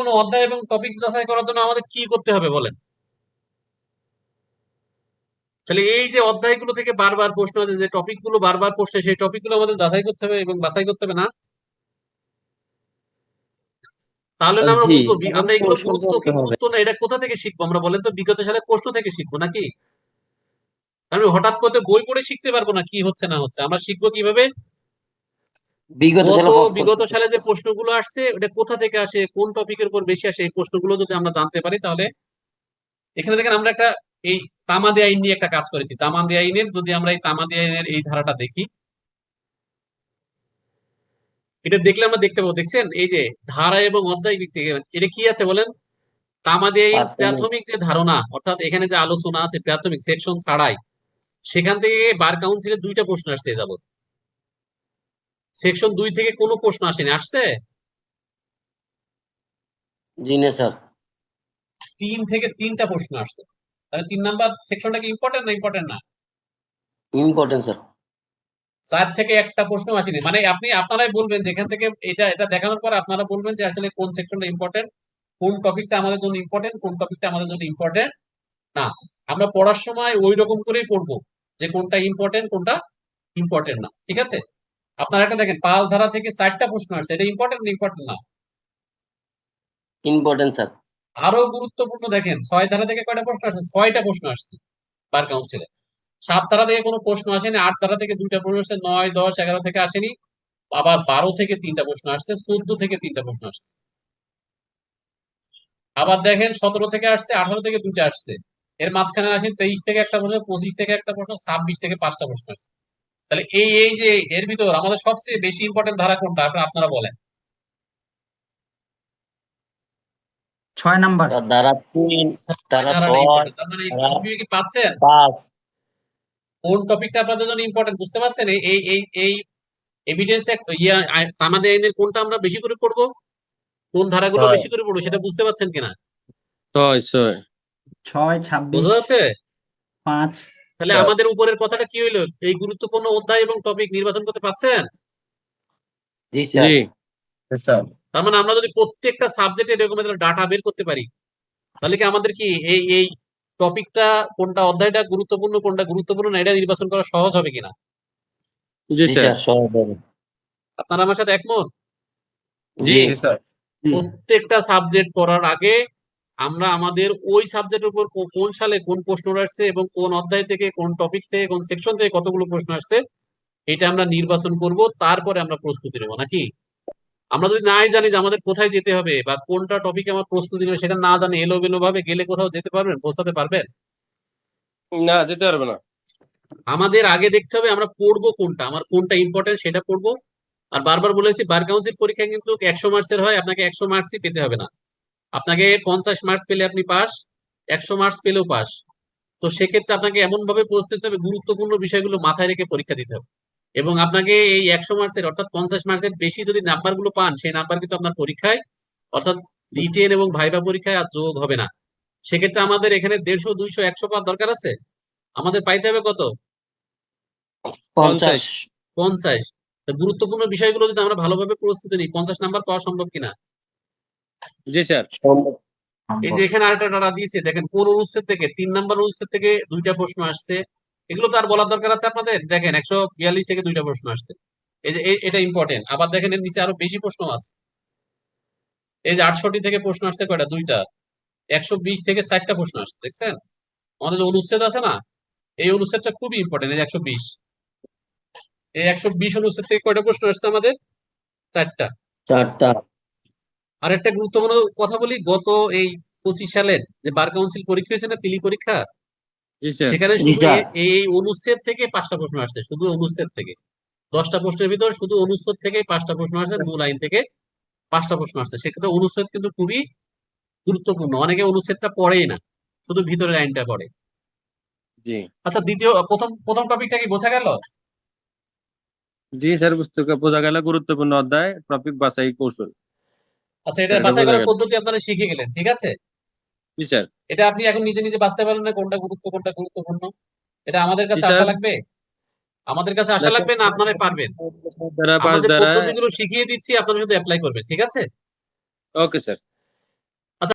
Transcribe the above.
কোনো অধ্যায় এবং টপিক যাচাই করার জন্য আমাদের কি করতে হবে বলেন? তাহলে এই যে অধ্যায়গুলো থেকে বারবার প্রশ্ন আছে, যে টপিক গুলো বারবার প্রশ্ন, সেই টপিক গুলো আমাদের যাচাই করতে হবে এবং বাছাই করতে হবে না? তাহলে না আমরা জি, বুঝবো আমরা এগুলো কৌশল গুরুত্ব করতে কি হবে। গুরুত্ব না এটা কোথা থেকে শিখবো আমরা বলেন তো? বিগত সালের প্রশ্ন থেকে শিখবো নাকি? আমি হঠাৎ করে বই পড়ে শিখতে পারবো না কি হচ্ছে না হচ্ছে। আমরা শিখবো কিভাবে? বিগত গত সালে প্রশ্ন বিগত সালে যে প্রশ্নগুলো আসছে ওটা কোথা থেকে আসে, কোন টপিকের উপর বেশি আসে, এই প্রশ্নগুলো যদি আমরা জানতে পারি তাহলে এখানে দেখেন আমরা একটা এই তামাদি আইন নিয়ে একটা কাজ করেছি। তামাদি আইনের যদি আমরা এই তামাদি আইনের এই ধারাটা দেখি, এটা দেখলে আমরা দেখতে পাবো, দেখছেন এই যে ধারা এবং অধ্যায় দিক থেকে এটা কি আছে বলেন? তামাদি আইন প্রাথমিক। প্রাথমিক যে ধারণা, অর্থাৎ এখানে যে আলোচনা আছে প্রাথমিক সেকশন ছাড়াই, সেখান থেকে বার কাউন্সিলে দুইটা প্রশ্ন আসছে এ যাবত। সেকশন 2 থেকে কোনো প্রশ্ন আসেনি, আসছে জি না স্যার, 3 থেকে 3টা প্রশ্ন আসছে। তাহলে 3 নাম্বার সেকশনটা কি ইম্পর্টেন্ট না ইম্পর্টেন্ট না? Important sir. 4 থেকে একটা প্রশ্ন আসেনি, মানে আপনি আপনারাই বলবেন যেখান থেকে এটা এটা দেখানোর পর আপনারা বলবেন যে আসলে কোন সেকশনটা ইম্পর্টেন্ট, কোন টপিকটা আমাদের জন্য ইম্পর্টেন্ট, কোন টপিকটা আমাদের জন্য ইম্পর্টেন্ট না। আমরা পড়ার সময় ওই রকম করেই পড়বো যে কোনটা ইম্পর্টেন্ট কোনটা ইম্পর্টেন্ট না, ঠিক আছে? আপনারা একটা দেখেন পাল ধারা থেকে 4টা প্রশ্ন আসছে, এটা ইম্পর্টেন্ট ইম্পর্টেন্ট না? Important sir. আরো গুরুত্বপূর্ণ দেখেন 6 ধারা থেকে কয়টা প্রশ্ন আসছে? 6টা প্রশ্ন আসছে বার কাউন্সিলে। 7 ধারা থেকে কোনো প্রশ্ন আসেনি, 8 ধারা থেকে 2টা প্রশ্ন আসছে, 9, 10, 11 থেকে আসেনি। আবার 12 থেকে 3টা প্রশ্ন আসছে, 14 থেকে 3টা প্রশ্ন আসছে। আবার দেখেন 17 থেকে আসছে, 18 থেকে 2টা আসছে। এর মাঝখানে আসেন 23 থেকে একটা প্রশ্ন, 25 থেকে একটা প্রশ্ন, 26 থেকে 5টা প্রশ্ন আসছে। তাহলে এই এই যে এর ভিতর আমাদের সবচেয়ে বেশি ইম্পর্টেন্ট ধারা কোনটা আপনারা বলেন? 6 নাম্বার। স্যার ধারা 3, 6 ধারা ধারাটা 6, ইম্পর্টেন্ট। তার মানে ধারা কনফিউজ কি পাচ্ছেন? 5। কোন টপিকটা আপনাদের জন্য ইম্পর্টেন্ট বুঝতে পারছেন? এই এই এই এই এভিডেন্স আমাদের আইনের কোনটা আমরা বেশি করে পড়বো, কোন ধারাগুলো 6, বেশি করে পড়বো সেটা বুঝতে পারছেন কিনা? 6, 6। 6, বোঝা 26, যাচ্ছে? 5। তাহলে আমাদের উপরের কথাটা কি হইলো, এই গুরুত্বপূর্ণ অধ্যায় এবং টপিক নির্বাচন করতে পারছেন? জি স্যার। স্যার। তার মানে আমরা যদি প্রত্যেকটা সাবজেক্টে এরকম ডাটা বের করতে পারি, তাহলে কি আমাদের কি এই এই টপিকটা কোনটা, অধ্যায়টা গুরুত্বপূর্ণ কোনটা গুরুত্বপূর্ণ না, এটা নির্বাচন করা সহজ হবে কিনা? জি স্যার, সহজ হবে। আপনারা আমার সাথে একমত? জি স্যার। জি। প্রত্যেকটা সাবজেক্ট পড়ার আগে আমরা আমাদের ওই সাবজেক্টের উপর কোন সালে কোন প্রশ্ন আসছে এবং কোন অধ্যায় থেকে কোন টপিক থেকে কোন সেকশন থেকে কতগুলো প্রশ্ন আসছে এটা আমরা নির্বাচন করব, তারপরে আমরা প্রস্তুতি নেবো নাকি? আমরা যদি নাই জানি যে আমাদের কোথায় যেতে হবে বা কোনটা টপিকে আমার প্রস্তুতি নেবে, সেটা না জানি এলোমেলো ভাবে গেলে কোথাও যেতে পারবেন, পৌঁছাতে পারবেন? না, যেতে পারবে না। আমাদের আগে দেখতে হবে আমরা পড়বো কোনটা, আমার কোনটা ইম্পর্টেন্ট সেটা পড়বো। আর বারবার বলেছি বার কাউন্সিল পরীক্ষা কিন্তু 100 মার্কসের হয়, আপনাকে 100 মার্কসই পেতে হবে না। আপনাকে 50 মার্কস পেলে আপনি পাস, 100 মার্কস পেলেও পাস। তো সেক্ষেত্রে আপনাকে এমন ভাবে প্রস্তুতি হবে, গুরুত্বপূর্ণ বিষয়গুলো মাথায় রেখে পরীক্ষা দিতে হবে। এবং আপনাকে এই 100 মার্কসের অর্থাৎ 50 মার্কসের বেশি যদি নাম্বার গুলো পান, সেই নাম্বার কিন্তু আপনার পরীক্ষায় অর্থাৎ রিটেন এবং ভাইভা পরীক্ষায় আর যোগ হবে না। সেক্ষেত্রে আমাদের এখানে 150, 200, 100 পাওয়ার দরকার আছে, আমাদের পাইতে হবে কত? 50। 50। তো গুরুত্বপূর্ণ বিষয়গুলো যদি আমরা ভালোভাবে প্রস্তুতি নিই, 50 নাম্বার পাওয়া সম্ভব কিনা? জি স্যার, সম্ভব। এই যে এখানে আরেকটা ডাটা দিয়েছে দেখেন, কোন অনুচ্ছেদ থেকে 3 নাম্বার অনুচ্ছেদ থেকে 2টা প্রশ্ন আসছে। এগুলো তো আর বলার দরকার আছে আপনাদের? দেখেন 142 থেকে 2টা প্রশ্ন আসছে। এই যে এটা ইম্পর্টেন্ট। আবার দেখেন এর নিচে আরো বেশি প্রশ্ন আছে। এই যে 68 থেকে প্রশ্ন আসছে কয়টা? 2টা। 120 থেকে 4টা প্রশ্ন আসছে, দেখছেন? আমাদের যে অনুচ্ছেদ আছে না, এই অনুচ্ছেদটা খুবই ইম্পর্টেন্ট। এই যে 120, এই 120 অনুচ্ছেদ থেকে কয়টা প্রশ্ন আসছে আমাদের? 4টা। 4টা। আর একটা গুরুত্বপূর্ণ কথা বলি, গত এই 25 সালের যে বার কাউন্সিল পরীক্ষা হয়েছে না, পিলি পরীক্ষা, জি স্যার। সেখানে জি শুধু স্যার। এই অনুচ্ছেদ থেকে 5টা প্রশ্ন আসছে, শুধু অনুচ্ছেদ থেকে। 10টা প্রশ্নের ভিতর শুধু অনুচ্ছেদ থেকে 5টা প্রশ্ন আসছে, মূল আইন থেকে 5টা প্রশ্ন আসছে। সেক্ষেত্রে অনুচ্ছেদ কিন্তু খুবই গুরুত্বপূর্ণ। অনেকে অনুচ্ছেদটা পড়েই না, শুধু ভিতরের আইনটা পড়ে। জি। আচ্ছা, প্রথম প্রথম টপিকটা কি বোঝা গেল? জি স্যার, বুঝতে বোঝা গেল গুরুত্বপূর্ণ অধ্যায়, টপিক বাছাই কৌশল। আচ্ছা, এটা স্যার, এটা বাছাই বোঝা করার গেল। পদ্ধতি আপনারা শিখে গেলেন, ঠিক আছে? জি স্যার। এটা আপনি এখন নিজে নিজে বাঁচতে পারেন না কোনটা গুরুত্ব কোনটা গুরুত্বপূর্ণ? এটা আমাদের জি কাছে স্যার। আশা লাগবে? আমাদের কাছে না আশা স্যার, লাগবে না আপনারাই পারবেন? 4 দ্বারা, 5 আমাদের দ্বারা। পদ্ধতিগুলো শিখিয়ে দিচ্ছি, আপনারা শুধু অ্যাপ্লাই করবেন, ঠিক আছে? Okay sir.